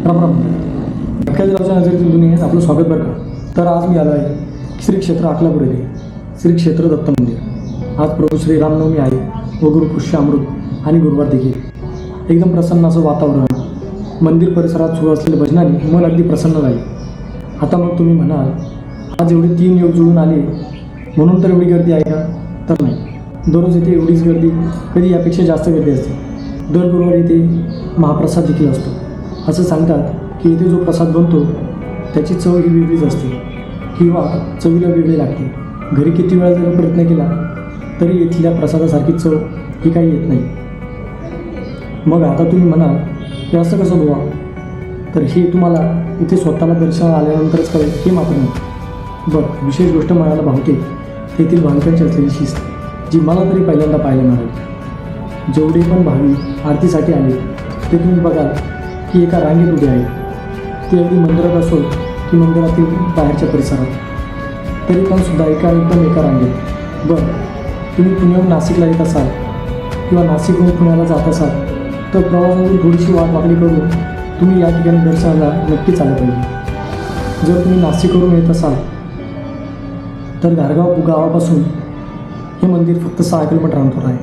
राम राम. गावच्या नजरेतील दुनियेत आपलं स्वागत बरं का. तर आज मी आलो आहे श्री क्षेत्र अकलापूर येथे श्री क्षेत्र दत्त मंदिर. आज प्रभू श्री रामनवमी आहे व गुरुपुष्य अमृत आणि गुरुवार देखील. एकदम प्रसन्न असं वातावरण, मंदिर परिसरात सुरू असलेल्या भजनाने मन अगदी प्रसन्न झाले. आता मग तुम्ही म्हणाल, आज एवढे 3 योग जुळून आले म्हणून तर एवढी गर्दी आहे का? तर नाही. दररोज येथे एवढीच गर्दी, कधी यापेक्षा जास्त गर्दी असते. दर गुरुवारी येथे महाप्रसाद देखील असतो. असं सांगतात की येथे जो प्रसाद बनतो त्याची चव ही वेगळीच असते किंवा चवीला वेगळी लागते. घरी किती वेळा जरी प्रयत्न केला तरी येथील प्रसादासारखी चव ही काही येत नाही. मग आता तुम्ही म्हणाल हे असं कसं बुवा? तर हे तुम्हाला इथे स्वतःला दर्शनाला आल्यानंतरच कळेल हे मात्र नाही. बरं, विशेष गोष्ट म्हणायला भावते तेथील भाविकांची असलेली शिस्त, जी मला तरी पहिल्यांदा पाहायला मिळाली. जेवढे पण भाविक आरतीसाठी आले ते तुम्ही बघाल की एका रांगेत उभे आहे. ते अगदी मंदिरात असो की मंदिरातील बाहेरच्या परिसरात, तरी पण सुद्धा एका रांगेत. बरं, तुम्ही पुण्याहून नाशिकला येत असाल किंवा नाशिकहून पुण्याला जात असाल तर प्रवासातून थोडीशी वाट वाकडी करून तुम्ही या ठिकाणी दर्शनाला नक्कीच आलं पाहिजे. जर तुम्ही नाशिकवरून येत असाल तर घारगाव गावापासून हे मंदिर फक्त 6 किलोमीटर अंतर आहे.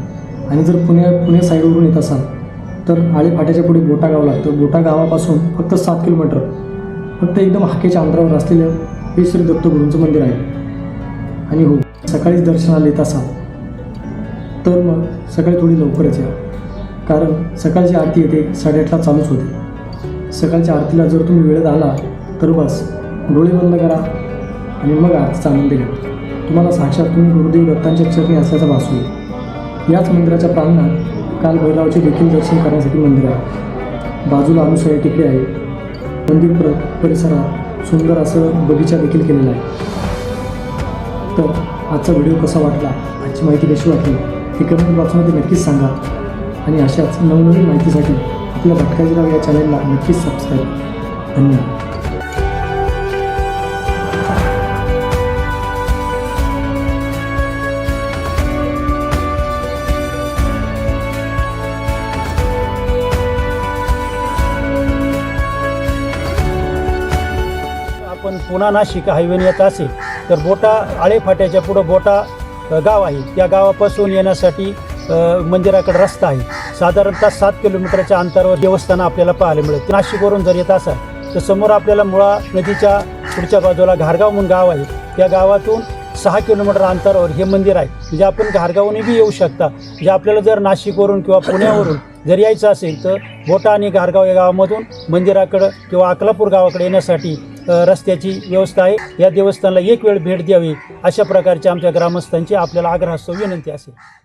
आणि जर पुणे साईडवरून येत असाल तर आळेफाट्याच्या पुढे बोटा गाव लागतं. बोटा गावापासून फक्त 7 किलोमीटर, फक्त एकदम हाकेच्या अंतरावर असलेलं हे श्री दत्तगुरूंचं मंदिर आहे. आणि हो, सकाळीच दर्शनाला येत असाल तर मग सकाळी थोडी लवकरच या, कारण सकाळची आरती येते 8:30ला चालूच होते. सकाळच्या आरतीला जर तुम्ही वेळेत आला तर बस डोळे बंद करा आणि मग आरतीचा आनंद घ्या. तुम्हाला साक्षात तुम्ही गुरुदेव दत्तांच्या चरणी असल्याचा भास होईल. याच मंदिराच्या प्रांगणात काल भैरवाचे देखील दर्शन करण्यासाठी मंदिर आहे. बाजूला अनुसया टेकडी आहे. मंदिर परिसरात सुंदर असं बगीचा देखील केलेला आहे. तर आजचा व्हिडिओ कसा वाटला, आजची माहिती कशी वाटली हे कमेंट बॉक्समध्ये नक्कीच सांगा. आणि अशाच नवनवीन माहितीसाठी आपल्या भटकाजीराव या चॅनलला नक्कीच सबस्क्राईब. धन्यवाद. आपण पुणा नाशिक हायवेने येत असेल तर बोटा आळेफाट्याच्या पुढं बोटा गाव आहे. त्या गावापासून येण्यासाठी मंदिराकडे रस्ता आहे. साधारणतः 7 किलोमीटरच्या अंतरावर देवस्थान आपल्याला पाहायला मिळतं. नाशिकवरून जर येत असाल तर समोर आपल्याला मुळा नदीच्या पुढच्या बाजूला घारगाव म्हणून गाव आहे. त्या गावातून 6 किलोमीटर अंतरावर हे मंदिर आहे. म्हणजे आपण घारगावने बी येऊ शकता. म्हणजे आपल्याला जर नाशिकवरून किंवा पुण्यावरून जर यायचं असेल तर बोटा आणि घारगाव या गावामधून मंदिराकडं किंवा अकलापूर गावाकडे येण्यासाठी रस्त्याची व्यवस्था आहे. या देवस्थानाला एक वेळ भेट द्यावी अशा प्रकारच्या आमच्या ग्रामस्थांची आपल्याला आग्रहास्तव विनंती असेल.